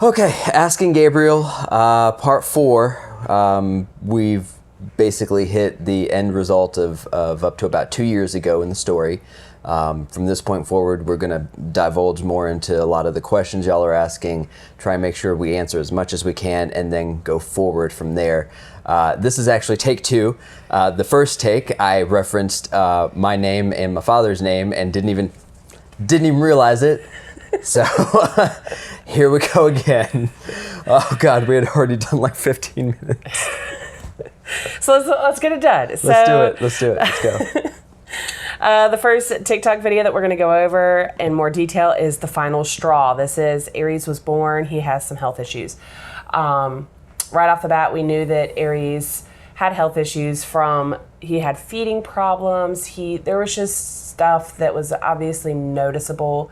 Okay, Asking Gabriel, part 4. We've basically hit the end result of up to about 2 years ago in the story. From this point forward, we're going to divulge more into a lot of the questions y'all are asking, try and make sure we answer as much as we can, and then go forward from there. This is actually take 2. The first take, I referenced my name and my father's name and didn't even realize it. So here we go again. Oh God, we had already done like 15 minutes. So let's get it done. Let's do it. Let's go. The first TikTok video that we're going to go over in more detail is the final straw. This is Aries was born. He has some health issues. Right off the bat, we knew that Aries had health issues from, he had feeding problems. There was just stuff that was obviously noticeable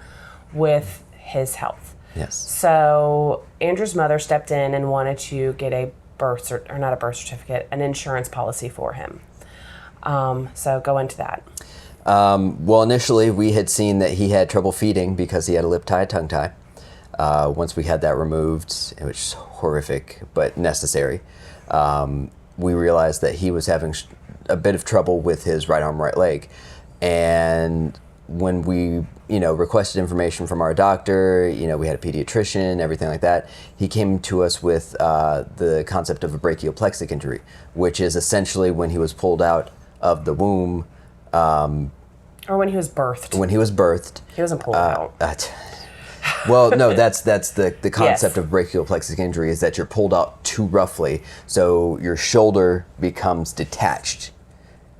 with his health. Yes. So Andrew's mother stepped in and wanted to get an insurance policy for him. So go into that. Well, initially we had seen that he had trouble feeding because he had a lip tie, tongue tie. Once we had that removed, which is horrific but necessary, we realized that he was having a bit of trouble with his right arm, right leg. And when we, requested information from our doctor, we had a pediatrician, everything like that, he came to us with the concept of a brachioplexic injury, which is essentially when he was pulled out of the womb. Or when he was birthed. When he was birthed. He wasn't pulled out. Well, no, that's the concept Yes. of brachioplexic injury, is that you're pulled out too roughly, so your shoulder becomes detached.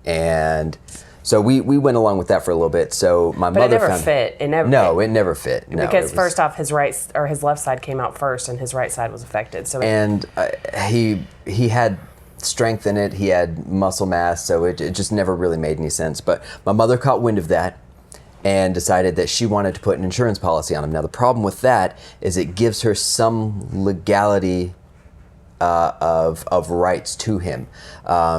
And so we went along with that for a little bit. So my mother But it never found fit. It never fit. No, because first off, his left side came out first, and his right side was affected. So he had strength in it. He had muscle mass, so it just never really made any sense. But my mother caught wind of that and decided that she wanted to put an insurance policy on him. Now the problem with that is it gives her some legality of rights to him.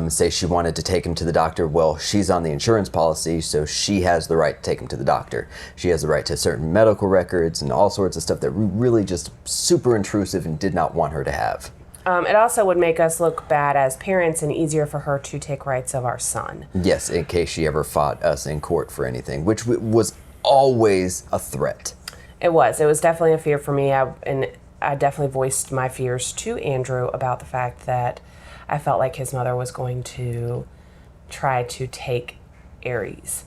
Say she wanted to take him to the doctor, well, she's on the insurance policy, so she has the right to take him to the doctor. She has the right to certain medical records and all sorts of stuff that really just super intrusive and did not want her to have. It also would make us look bad as parents and easier for her to take rights of our son. Yes, in case she ever fought us in court for anything, which was always a threat. It was definitely a fear for me, and I definitely voiced my fears to Andrew about the fact that I felt like his mother was going to try to take Aries.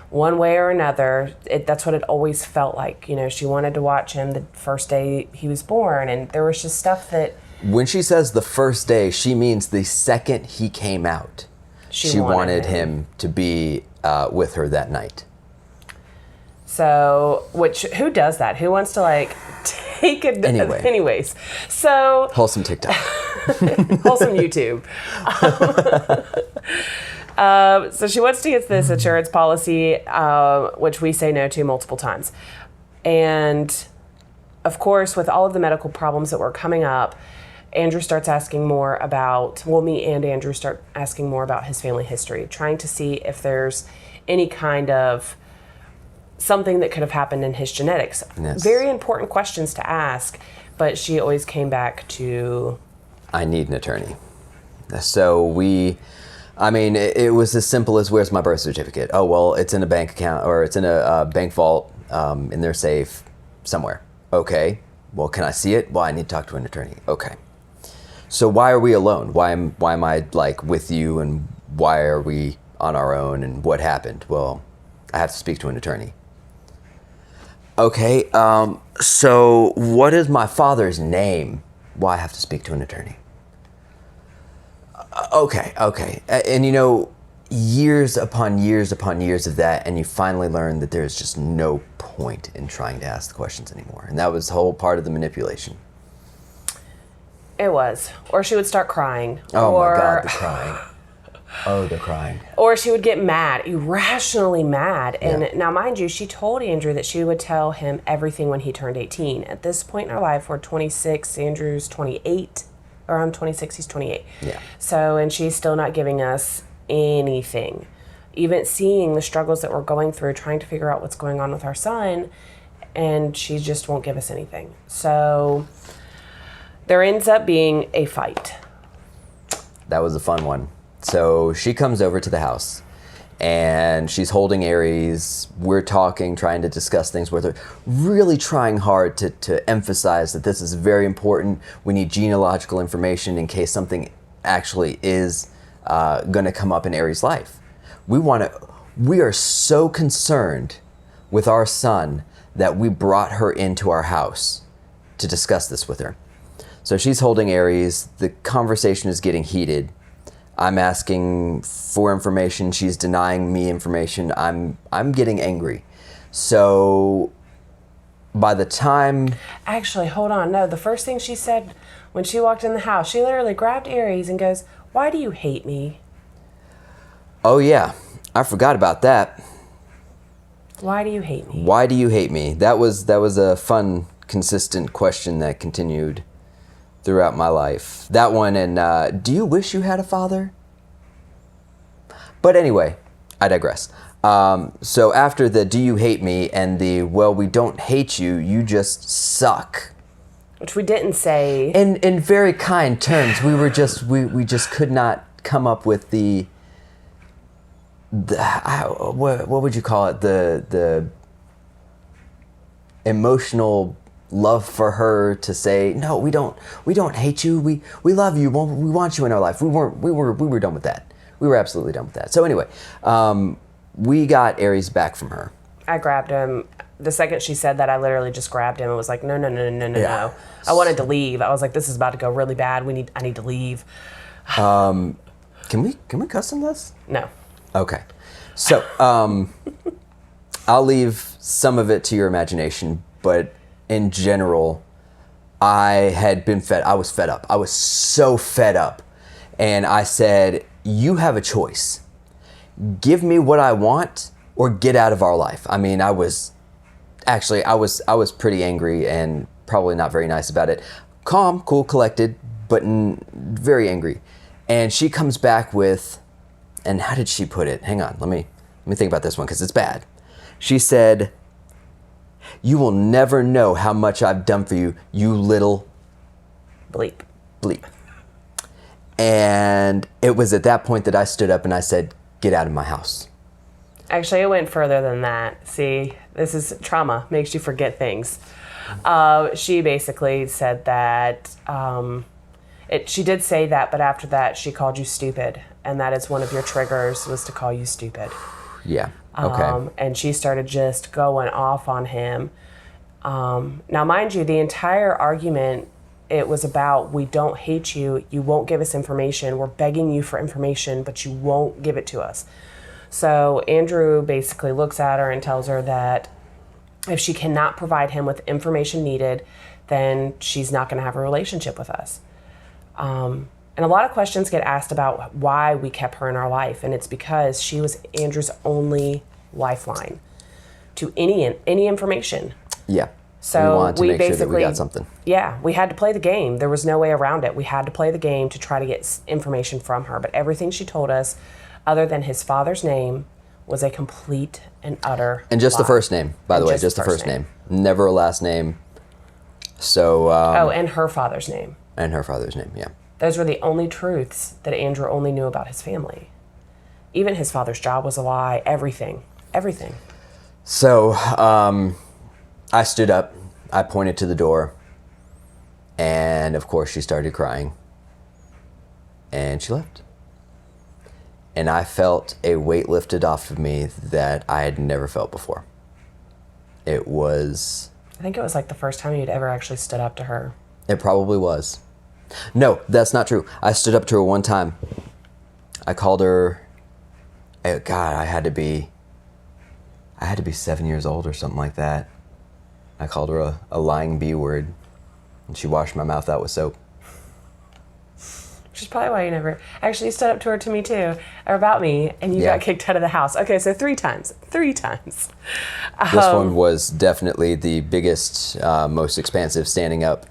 One way or another, that's what it always felt like. She wanted to watch him the first day he was born, and there was just stuff that... When she says the first day, she means the second he came out. She wanted him to be with her that night. So, who does that? Who wants to take it? Anyway. Anyways, so... Wholesome TikTok. Wholesome YouTube. So she wants to get this insurance policy, which we say no to multiple times. And of course, with all of the medical problems that were coming up, Andrew starts asking more about, me and Andrew start asking more about his family history, trying to see if there's any kind of something that could have happened in his genetics. Yes. Very important questions to ask, but she always came back to... I need an attorney. So it was as simple as, where's my birth certificate? Oh, well, it's in a bank account, or it's in a bank vault in their safe somewhere. Okay. Well, can I see it? Well, I need to talk to an attorney. Okay. So why are we alone? Why am I with you, and why are we on our own, and what happened? Well, I have to speak to an attorney. Okay. So what is my father's name? Well, I have to speak to an attorney. Okay. And years upon years upon years of that, and you finally learn that there's just no point in trying to ask the questions anymore. And that was the whole part of the manipulation. It was. Or she would start crying. Oh my God, the crying. Oh, the crying. Or she would get mad, irrationally mad. And Yeah. now, mind you, she told Andrew that she would tell him everything when he turned 18. At this point in our life, we're 26, Andrew's 28. Or I'm 26, he's 28. Yeah. So, and she's still not giving us anything. Even seeing the struggles that we're going through, trying to figure out what's going on with our son, and she just won't give us anything. So There ends up being a fight. That was a fun one. So she comes over to the house and she's holding Aries. We're talking, trying to discuss things with her, really trying hard to emphasize that this is very important. We need genealogical information in case something actually is going to come up in Aries' life. We are so concerned with our son that we brought her into our house to discuss this with her. So she's holding Aries. The conversation is getting heated. I'm asking for information. She's denying me information. I'm getting angry. So by the time... Actually, hold on. No, the first thing she said when she walked in the house, she literally grabbed Aries and goes, "Why do you hate me?" Oh yeah, I forgot about that. Why do you hate me? Why do you hate me? That was a fun, consistent question that continued throughout my life. That one and do you wish you had a father? But anyway, I digress. So after the do you hate me and the well, we don't hate you, you just suck. Which we didn't say. In very kind terms, we just could not come up with what would you call it? The emotional love for her to say, no, we don't hate you. We love you. We want you in our life. We were done with that. We were absolutely done with that. So anyway, we got Aries back from her. I grabbed him. The second she said that, I literally just grabbed him and was like, no. Yeah. I wanted to leave. I was like, this is about to go really bad. I need to leave. Can we cuss on this? No. Okay. So, I'll leave some of it to your imagination, but in general, I was fed up. I was so fed up. And I said, you have a choice. Give me what I want or get out of our life. I mean, I was pretty angry and probably not very nice about it. Calm, cool, collected, but very angry. And she comes back with, and how did she put it? Hang on, let me think about this one because it's bad. She said, "You will never know how much I've done for you, you little bleep." And it was at that point that I stood up and I said, "Get out of my house." Actually, it went further than that. See, this is trauma, makes you forget things. She basically said that, she did say that, but after that, she called you stupid. And that is one of your triggers, was to call you stupid. Yeah, okay. And she started just going off on him. Now, mind you, the entire argument, it was about, we don't hate you, you won't give us information, we're begging you for information, but you won't give it to us. So Andrew basically looks at her and tells her that if she cannot provide him with information needed, then she's not going to have a relationship with us. And a lot of questions get asked about why we kept her in our life, and it's because she was Andrew's only lifeline to any information. Yeah. So we wanted to make sure that we got something. Yeah, we had to play the game. There was no way around it. We had to play the game to try to get information from her. But everything she told us, other than his father's name, was a complete and utter And just lie. the first name, by the way, just the first name. Never a last name. So. And her father's name. And her father's name, yeah. Those were the only truths that Andrew only knew about his family. Even his father's job was a lie. Everything. So I stood up. I pointed to the door. And, of course, she started crying. And she left. And I felt a weight lifted off of me that I had never felt before. It was... I think it was like the first time you'd ever actually stood up to her. It probably was. No, that's not true. I stood up to her one time. I called her... God, I had to be 7 years old or something like that. I called her a lying B word. And she washed my mouth out with soap. Which is probably why you never... Actually, you stood up to her, to me too, or about me, and you got kicked out of the house. Okay, so 3 times. 3 times. This one was definitely the biggest, most expansive, standing up,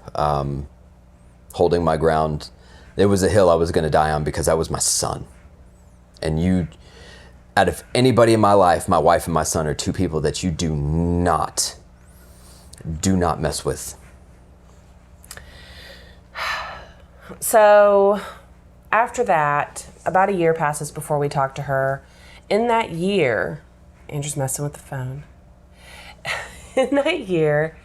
holding my ground. It was a hill I was going to die on because that was my son. And you, out of anybody in my life, my wife and my son are 2 people that you do not mess with. So after that, about a year passes before we talk to her. In that year, Andrew's messing with the phone. In that year,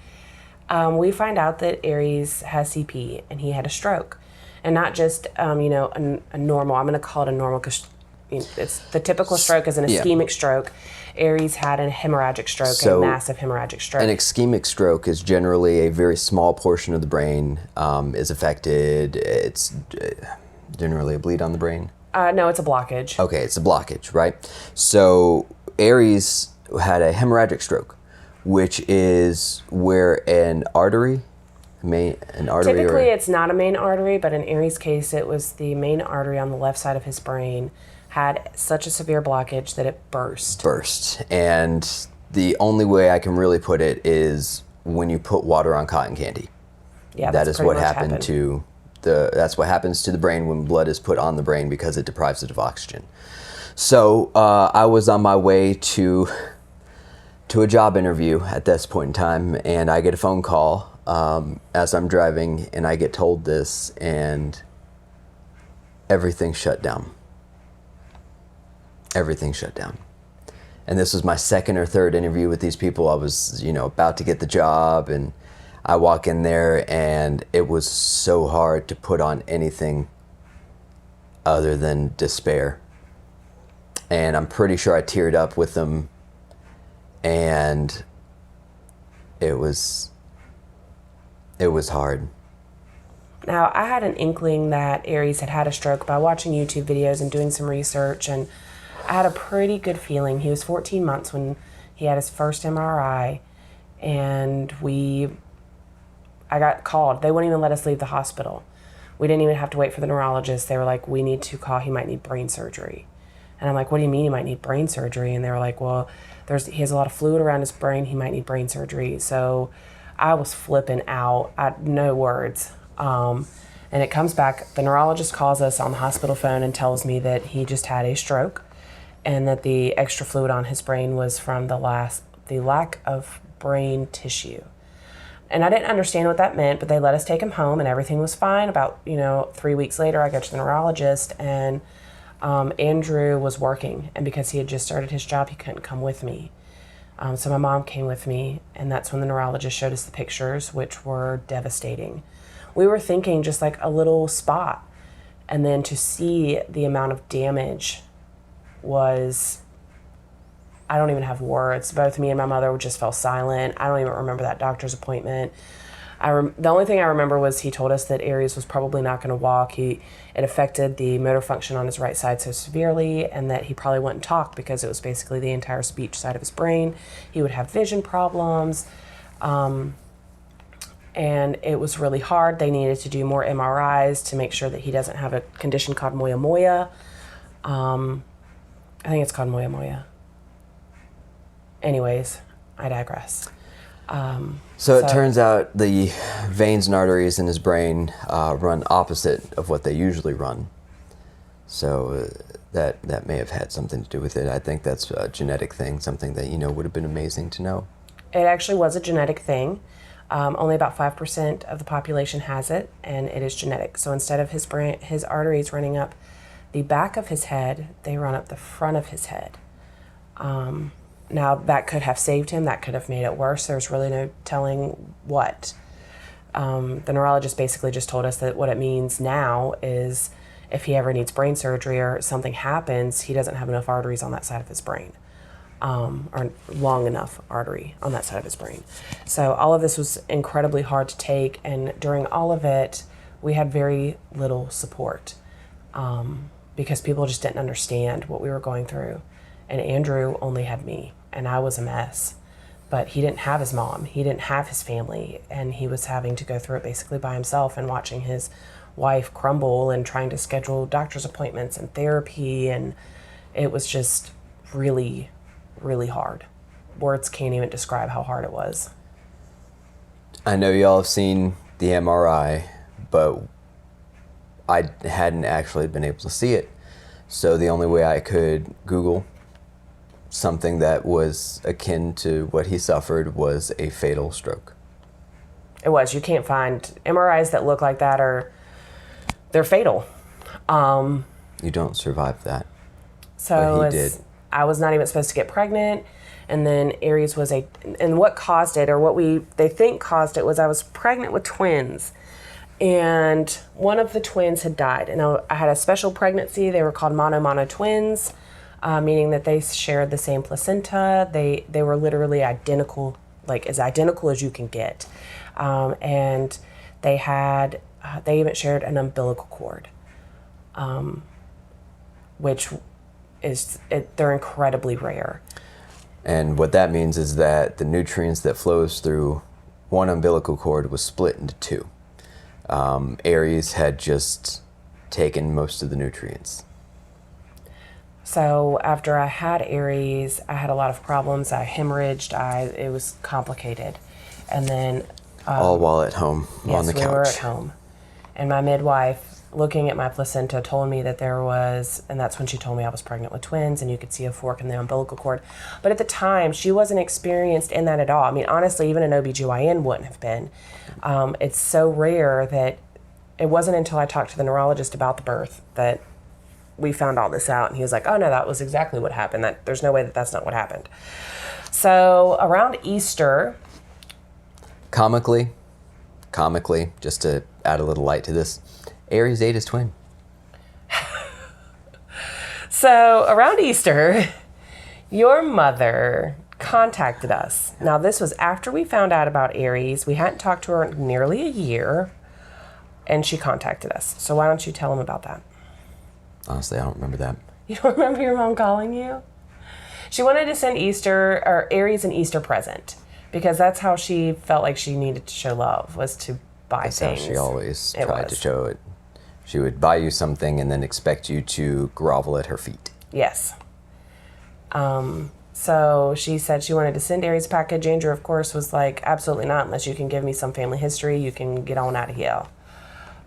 we find out that Aries has CP and he had a stroke. And not just, a normal, I'm going to call it a normal because it's the typical stroke is an ischemic stroke. Aries had a hemorrhagic stroke, a massive hemorrhagic stroke. An ischemic stroke is generally a very small portion of the brain is affected. It's generally a bleed on the brain. No, it's a blockage. Okay, it's a blockage, right? So Aries had a hemorrhagic stroke, which is where an artery. Typically, it's not a main artery, but in Aries' case, it was the main artery on the left side of his brain had such a severe blockage that it burst. And the only way I can really put it is when you put water on cotton candy. Yeah, that is what happened to that's what happens to the brain when blood is put on the brain because it deprives it of oxygen. So I was on my way to a job interview at this point in time, and I get a phone call as I'm driving, and I get told this, and everything shut down. Everything shut down. And this was my second or third interview with these people. I was, about to get the job, and I walk in there, and it was so hard to put on anything other than despair. And I'm pretty sure I teared up with them, and it was hard. Now, I had an inkling that Aries had a stroke by watching YouTube videos and doing some research, and I had a pretty good feeling. He was 14 months when he had his first MRI, and I got called. They wouldn't even let us leave the hospital. We didn't even have to wait for the neurologist. They were like, we need to call, he might need brain surgery. And I'm like, what do you mean he might need brain surgery? And they were like, well, he has a lot of fluid around his brain. He might need brain surgery. So I was flipping out. I had no words. And it comes back, the neurologist calls us on the hospital phone and tells me that he just had a stroke and that the extra fluid on his brain was from the lack of brain tissue. And I didn't understand what that meant, but they let us take him home and everything was fine. About, 3 weeks later, I go to the neurologist, and Andrew was working. And because he had just started his job, he couldn't come with me. So my mom came with me, and that's when the neurologist showed us the pictures, which were devastating. We were thinking just like a little spot. And then to see the amount of damage was, I don't even have words. Both me and my mother just fell silent. I don't even remember that doctor's appointment. The only thing I remember was he told us that Aries was probably not going to walk. It affected the motor function on his right side so severely, and that he probably wouldn't talk because it was basically the entire speech side of his brain. He would have vision problems, and it was really hard. They needed to do more MRIs to make sure that he doesn't have a condition called moya moya. I think it's called moya moya. Anyways, I digress. So it turns out the veins and arteries in his brain run opposite of what they usually run. So that may have had something to do with it. I think that's a genetic thing, something that, would have been amazing to know. It actually was a genetic thing. Only about 5% of the population has it, and it is genetic. So instead of his arteries running up the back of his head, they run up the front of his head. Now, that could have saved him. That could have made it worse. There's really no telling what. The neurologist basically just told us that what it means now is if he ever needs brain surgery or something happens, he doesn't have enough arteries on that side of his brain, or long enough artery on that side of his brain. So all of this was incredibly hard to take, and during all of it, we had very little support because people just didn't understand what we were going through. And Andrew only had me, and I was a mess. But he didn't have his mom. He didn't have his family, and he was having to go through it basically by himself and watching his wife crumble and trying to schedule doctor's appointments and therapy, and it was just really, really hard. Words can't even describe how hard it was. I know y'all have seen the MRI, but I hadn't actually been able to see it. So the only way I could Google something that was akin to what he suffered was a fatal stroke. It was. You can't find MRIs that look like that, or they're fatal. You don't survive that. So But he did. I was not even supposed to get pregnant. And then Aries was and what caused it, or what they think caused it, was I was pregnant with twins. And one of the twins had died. And I had a special pregnancy. They were called mono twins, meaning that they shared the same placenta. They were literally identical, like as identical as you can get. And they even shared an umbilical cord, which they're incredibly rare. And what that means is that the nutrients that flows through one umbilical cord was split into two. Aries had just taken most of the nutrients. So after I had Aries, I had a lot of problems. I hemorrhaged. It was complicated. And then... all while at home on the couch. Yes, we were at home. And my midwife, looking at my placenta, told me that there was, and that's when she told me I was pregnant with twins, and you could see a fork in the umbilical cord. But at the time, she wasn't experienced in that at all. I mean, honestly, even an OBGYN wouldn't have been. It's so rare that it wasn't until I talked to the neurologist about the birth that we found all this out. And he was like, oh, no, that was exactly what happened. There's no way that's not what happened. So around Easter... Comically, just to add a little light to this, Aries ate his twin. So around Easter, your mother contacted us. Now, this was after we found out about Aries. We hadn't talked to her in nearly a year, and she contacted us. So why don't you tell them about that? Honestly, I don't remember that. You don't remember your mom calling you? She wanted to send Aries an Easter present, because that's how she felt like she needed to show love, was to buy That's things. how she always tried to show it. She would buy you something and then expect you to grovel at her feet. Yes. So she said she wanted to send Aries a package. Andrew, of course, was like, absolutely not. Unless you can give me some family history, you can get on out of here.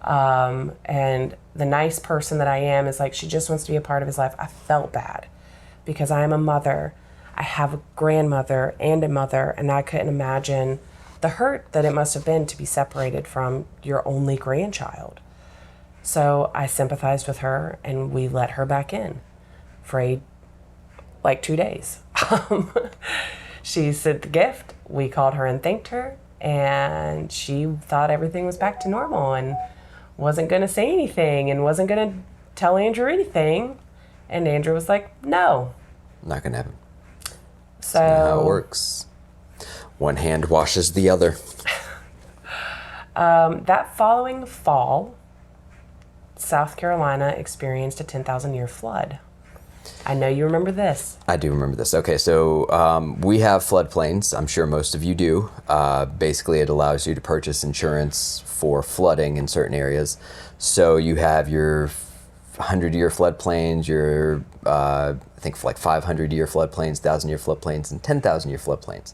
And the nice person that I am is like, she just wants to be a part of his life. I felt bad because I am a mother. I have a grandmother and a mother, and I couldn't imagine the hurt that it must have been to be separated from your only grandchild. So I sympathized with her, and we let her back in for 2 days. She sent the gift. We called her and thanked her, and she thought everything was back to normal and wasn't going to say anything and wasn't going to tell Andrew anything. And Andrew was like, no. Not going to happen. So That's not how it works. One hand washes the other. That following fall, South Carolina experienced a 10,000-year flood. I know you remember this. I do remember this. Okay, so we have floodplains. I'm sure most of you do. Basically, it allows you to purchase insurance for flooding in certain areas. So you have your 100-year floodplains, your, I think, like 500-year floodplains, 1,000-year floodplains, and 10,000-year floodplains.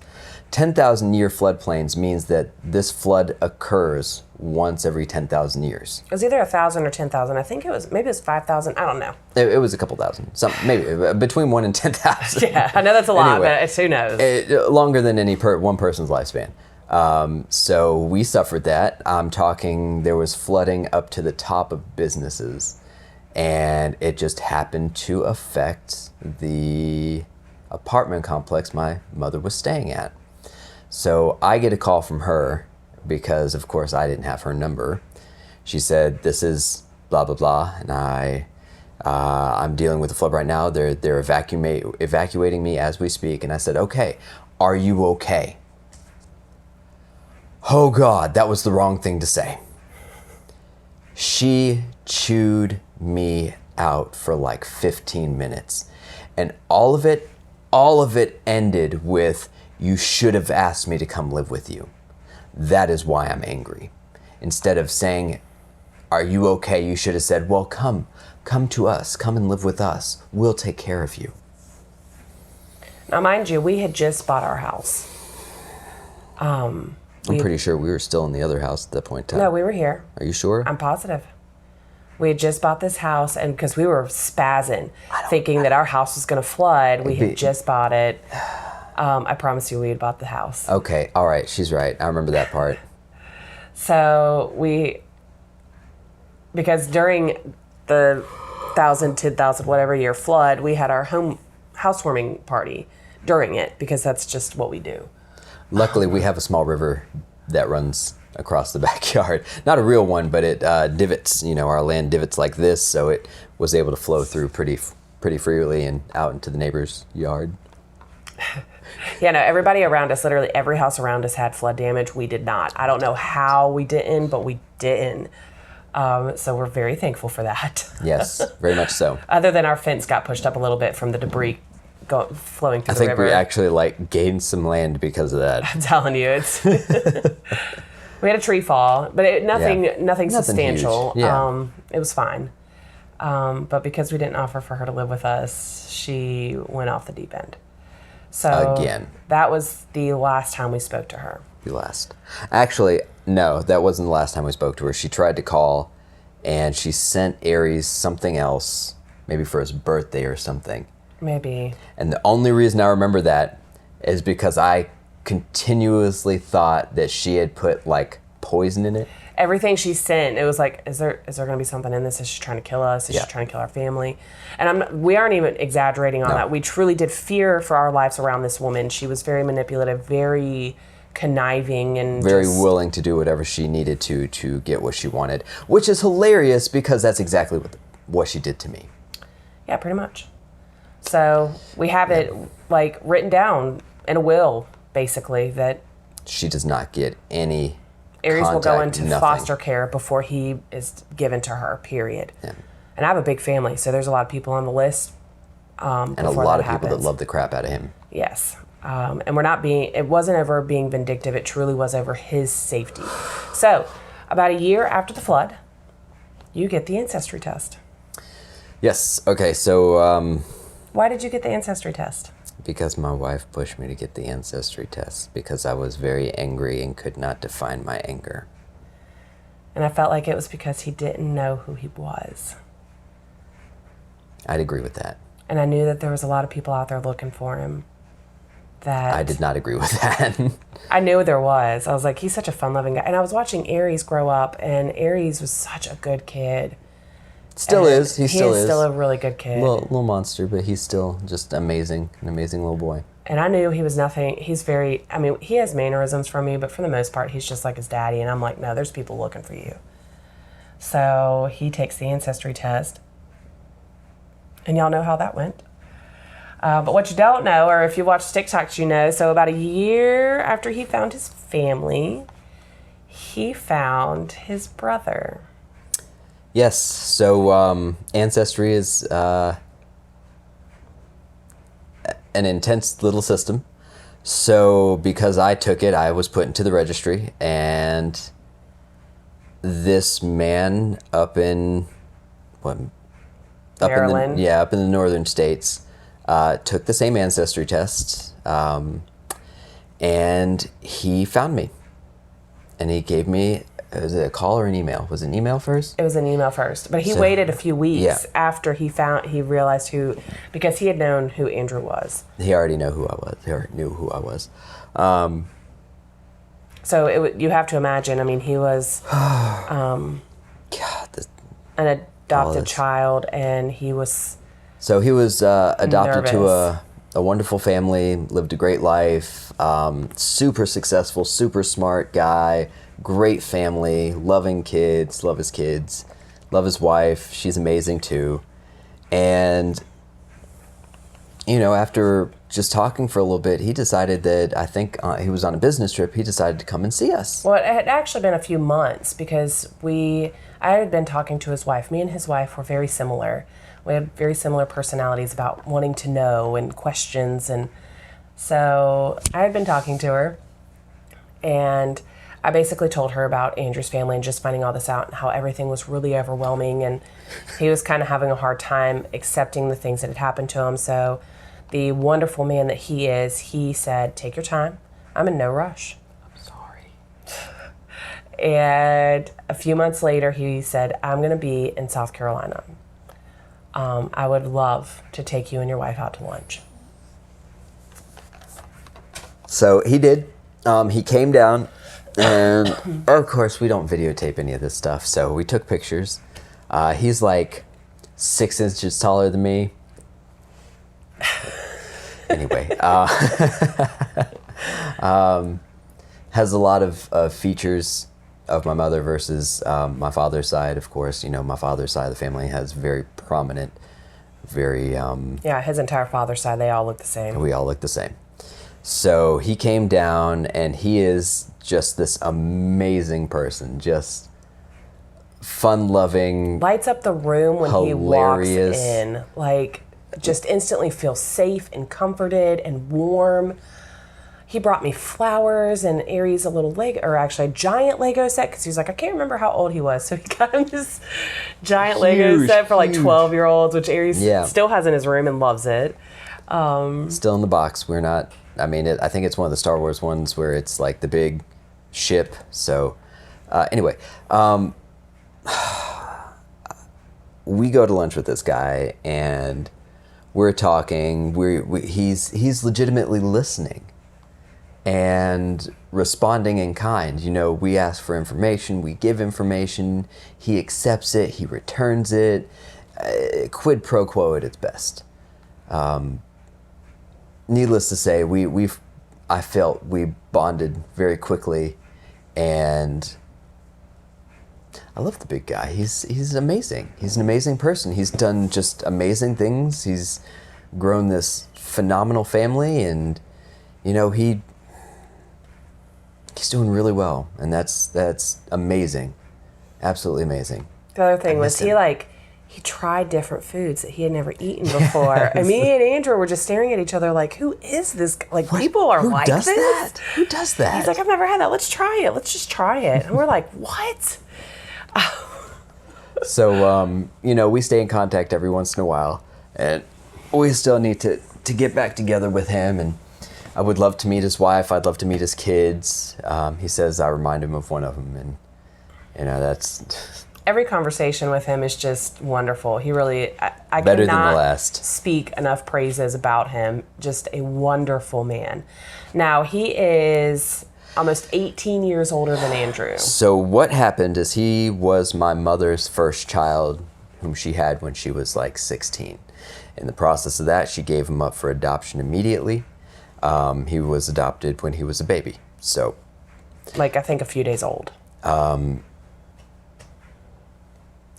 10,000-year floodplains means that this flood occurs once every 10,000 years. It was either 1,000 or 10,000. I think maybe it was 5,000. I don't know. It was a couple thousand, maybe between 1 and 10,000. Yeah, I know that's a lot, Anyway, but who knows? Longer than one person's lifespan. So we suffered that. I'm talking, there was flooding up to the top of businesses, and it just happened to affect the apartment complex my mother was staying at. So I get a call from her because, of course, I didn't have her number. She said, "This is blah blah blah," and I'm dealing with the flood right now. They're evacuating me as we speak. And I said, "Okay, are you okay?" Oh God, that was the wrong thing to say. She chewed me out for like 15 minutes, and all of it ended with, "You should have asked me to come live with you. That is why I'm angry." Instead of saying, "Are you okay?" you should have said, "Well, come to us. Come and live with us. We'll take care of you." Now, mind you, we had just bought our house. I'm pretty sure we were still in the other house at that point in time. No, we were here. Are you sure? I'm positive. We had just bought this house, and because we were spazzing, thinking that our house was going to flood, we had just bought it. I promise you we had bought the house. Okay, all right, she's right. I remember that part. So because during the 1,000, 10,000, whatever year flood, we had our housewarming party during it because that's just what we do. Luckily, we have a small river that runs across the backyard. Not a real one, but it divots. Our land divots like this, so it was able to flow through pretty freely and out into the neighbor's yard. Yeah, no, everybody around us, literally every house around us had flood damage. We did not. I don't know how we didn't, but we didn't. So we're very thankful for that. Yes, very much so. Other than our fence got pushed up a little bit from the debris flowing through the river. I think we actually gained some land because of that. I'm telling you, it's we had a tree fall, but nothing substantial. Yeah. It was fine. But because we didn't offer for her to live with us, she went off the deep end. So again, that was the last time we spoke to her. Actually, no, that wasn't the last time we spoke to her. She tried to call, and she sent Aries something else, maybe for his birthday or something. Maybe. And the only reason I remember that is because I continuously thought that she had put poison in it. Everything she sent, it was like, is there going to be something in this? Is she trying to kill us? Is she trying to kill our family? And we aren't even exaggerating on that. We truly did fear for our lives around this woman. She was very manipulative, very conniving, and very willing to do whatever she needed to get what she wanted, which is hilarious because that's exactly what she did to me. Yeah, pretty much. So we have it written down in a will, basically, that she does not get any Aries contact, will go into nothing. foster care before he is given to her, period. Yeah. And I have a big family, so there's a lot of people on the list. And a lot of people that love the crap out of him. Yes. And it wasn't ever being vindictive. It truly was over his safety. So about a year after the flood, you get the ancestry test. Yes. Okay. So, why did you get the ancestry test? Because my wife pushed me to get the ancestry test because I was very angry and could not define my anger. And I felt like it was because he didn't know who he was. I'd agree with that. And I knew that there was a lot of people out there looking for him. I did not agree with that. I knew there was. I was like, he's such a fun-loving guy. And I was watching Aries grow up, and Aries was such a good kid. Still is. He still is. Still a really good kid. Little monster, but he's still just amazing. An amazing little boy. And I knew he was nothing. He has mannerisms from me, but for the most part, he's just like his daddy. And I'm like, no, there's people looking for you. So he takes the ancestry test. And y'all know how that went. But what you don't know, or if you watch Tik Toks, you know, so about a year after he found his family, he found his brother. Yes. So Ancestry is an intense little system. So because I took it, I was put into the registry, and this man up in Maryland. Up in the northern states, took the same ancestry test, and he found me, and he gave me. Was it a call or an email? Was it an email first? It was an email first, but he waited a few weeks after he realized because he had known who Andrew was. He already knew who I was. He already knew who I was. So you have to imagine. I mean, he was an adopted child, and he was. So he was adopted nervous. to a wonderful family, lived a great life, super successful, super smart guy, great family, loving kids, love his wife. She's amazing too. And, after just talking for a little bit, he decided that he was on a business trip. He decided to come and see us. Well, it had actually been a few months because I had been talking to his wife. Me and his wife were very similar. We had very similar personalities about wanting to know and questions. And so I had been talking to her, and I basically told her about Andrew's family and just finding all this out and how everything was really overwhelming. And he was kind of having a hard time accepting the things that had happened to him. So the wonderful man that he is, he said, take your time. I'm in no rush. I'm sorry. And a few months later, he said, I'm going to be in South Carolina. I would love to take you and your wife out to lunch. So he did. He came down, and of course we don't videotape any of this stuff. So we took pictures. He's like 6 inches taller than me. Anyway, has a lot of features of my mother versus my father's side. Of course, my father's side of the family has very prominent, very... Yeah, his entire father's side, they all look the same. We all look the same. So he came down, and he is just this amazing person, just fun-loving, lights up the room when hilarious. He walks in. Like, just instantly feel safe and comforted and warm. He brought me flowers and Aries a little Lego, or actually a giant Lego set, because he's like, I can't remember how old he was. So he got him this giant Lego set for like 12-year-olds, which Aries still has in his room and loves it. Still in the box. We're not, I think it's one of the Star Wars ones where it's like the big ship. So anyway, we go to lunch with this guy and we're talking. He's legitimately listening and responding in kind. We ask for information, we give information, he accepts it, he returns it, quid pro quo at its best. Needless to say, I felt we bonded very quickly, and I love the big guy. He's amazing. He's an amazing person. He's done just amazing things. He's grown this phenomenal family, and he's doing really well, and that's amazing, absolutely amazing. The other thing was he tried different foods that he had never eaten before. And me and Andrew were just staring at each other like, who is this? Like, people are like this? Who does that? He's like, I've never had that. Let's try it. Let's just try it. And we're like, what? So, we stay in contact every once in a while, and we still need to get back together with him, and I would love to meet his wife. I'd love to meet his kids. He says I remind him of one of them, and that's... Every conversation with him is just wonderful. He really, I better cannot than the last. Speak enough praises about him. Just a wonderful man. Now, he is almost 18 years older than Andrew. So what happened is he was my mother's first child, whom she had when she was like 16. In the process of that, she gave him up for adoption immediately. He was adopted when he was a baby. So, like, I think a few days old.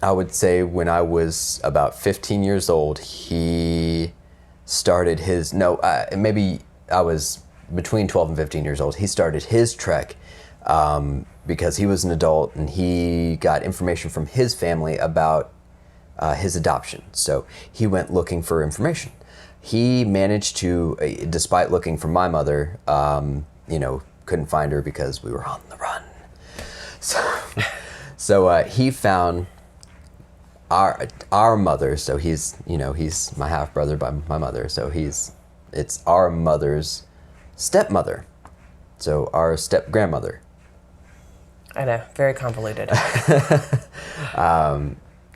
I would say when I was about 15 years old, he started his, maybe I was between 12 and 15 years old. He started his trek because he was an adult and he got information from his family about his adoption. So he went looking for information. He managed to, despite looking for my mother, couldn't find her because we were on the run. So he found our mother. So he's my half brother by my mother. So it's our mother's stepmother. So our step grandmother. I know, very convoluted.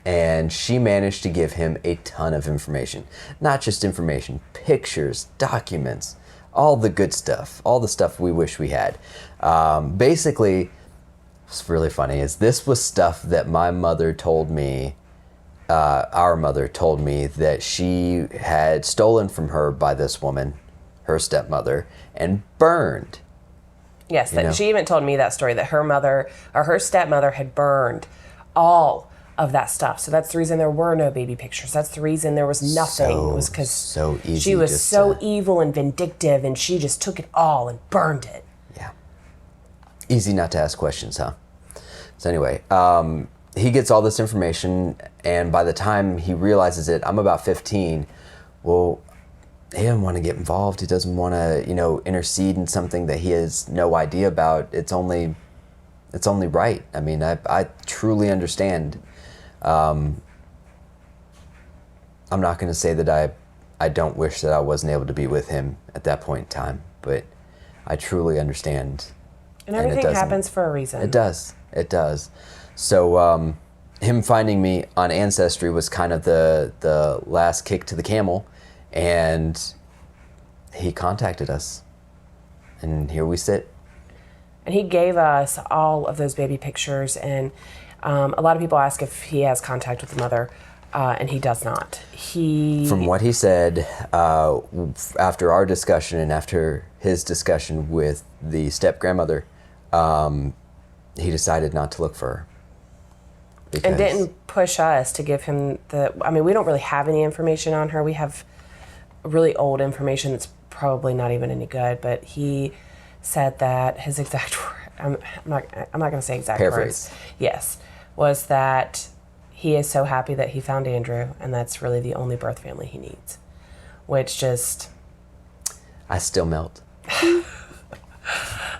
And she managed to give him a ton of information. Not just information, pictures, documents, all the good stuff, all the stuff we wish we had. Basically, what's really funny is this was stuff that my mother told me, our mother told me that she had stolen from her by this woman, her stepmother, and burned. Yes, she even told me that story, that her mother or her stepmother had burned all of that stuff. So that's the reason there were no baby pictures. That's the reason there was nothing. It was because she was so evil and vindictive, and she just took it all and burned it. Yeah. Easy not to ask questions, huh? So anyway, he gets all this information, and by the time he realizes it, I'm about 15. Well, he doesn't want to get involved. He doesn't want to, intercede in something that he has no idea about. It's only right. I mean, I truly understand. I'm not going to say that I don't wish that I wasn't able to be with him at that point in time, but I truly understand. And everything happens for a reason. It does. So him finding me on Ancestry was kind of the last kick to the camel, and he contacted us, and here we sit. And he gave us all of those baby pictures, and A lot of people ask if he has contact with the mother, and he does not. From what he said, after our discussion and after his discussion with the step-grandmother, he decided not to look for her. And didn't push us to give him we don't really have any information on her. We have really old information that's probably not even any good, but he said that his exact I'm not going to say exact paraphrase. words. Yes, was that he is so happy that he found Andrew, and that's really the only birth family he needs. Which just... I still melt.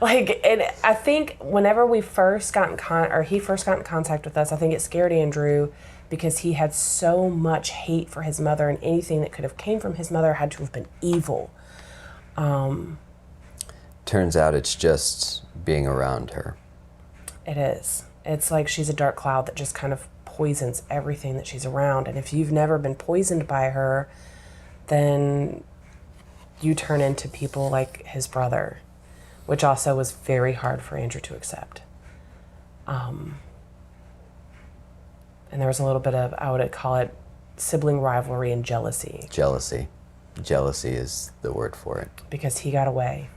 And I think whenever we first got he first got in contact with us, I think it scared Andrew because he had so much hate for his mother, and anything that could have came from his mother had to have been evil. Turns out it's just being around her. It is. It's like she's a dark cloud that just kind of poisons everything that she's around. And if you've never been poisoned by her, then you turn into people like his brother, which also was very hard for Andrew to accept. And there was a little bit of, I would call it, sibling rivalry and jealousy. Jealousy. Jealousy is the word for it. Because he got away.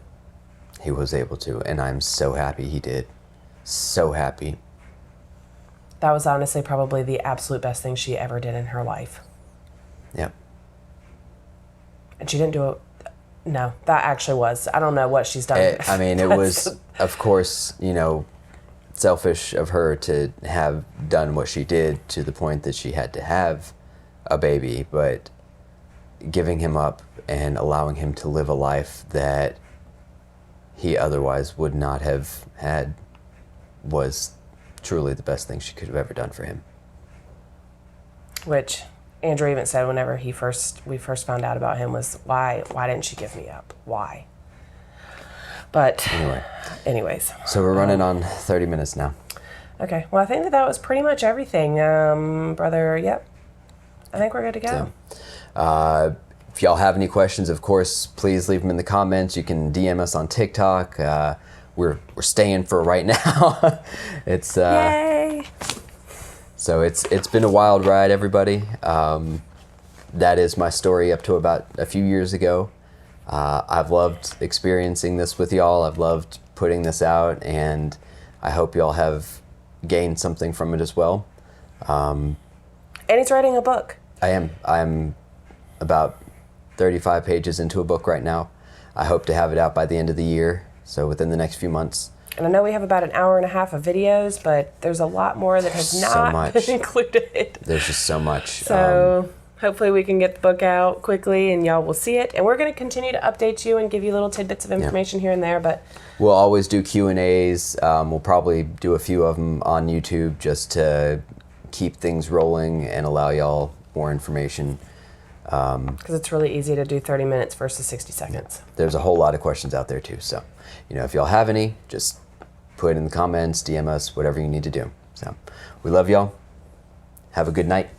He was able to, and I'm so happy he did. So happy. That was honestly probably the absolute best thing she ever did in her life. Yep. And she didn't do it. No, that actually was. I don't know what she's done. It was, of course, selfish of her to have done what she did to the point that she had to have a baby, but giving him up and allowing him to live a life that he otherwise would not have had was truly the best thing she could have ever done for him. Which Andrew even said whenever we first found out about him was, why didn't she give me up? Why? But anyways. So we're running on 30 minutes now. Okay. Well, I think that was pretty much everything, brother. Yep. I think we're good to go. So, if y'all have any questions, of course, please leave them in the comments. You can DM us on TikTok. We're staying for right now. It's Yay! So it's been a wild ride, everybody. That is my story up to about a few years ago. I've loved experiencing this with y'all. I've loved putting this out, and I hope y'all have gained something from it as well. And he's writing a book. I'm about 35 pages into a book right now. I hope to have it out by the end of the year, so within the next few months. And I know we have about an hour and a half of videos, but there's a lot more that has not been included. There's just so much. So hopefully we can get the book out quickly and y'all will see it. And we're going to continue to update you and give you little tidbits of information here and there. But we'll always do Q&As. We'll probably do a few of them on YouTube just to keep things rolling and allow y'all more information. Because it's really easy to do 30 minutes versus 60 seconds. There's a whole lot of questions out there too. So, if y'all have any, just put it in the comments, DM us, whatever you need to do. So, we love y'all. Have a good night.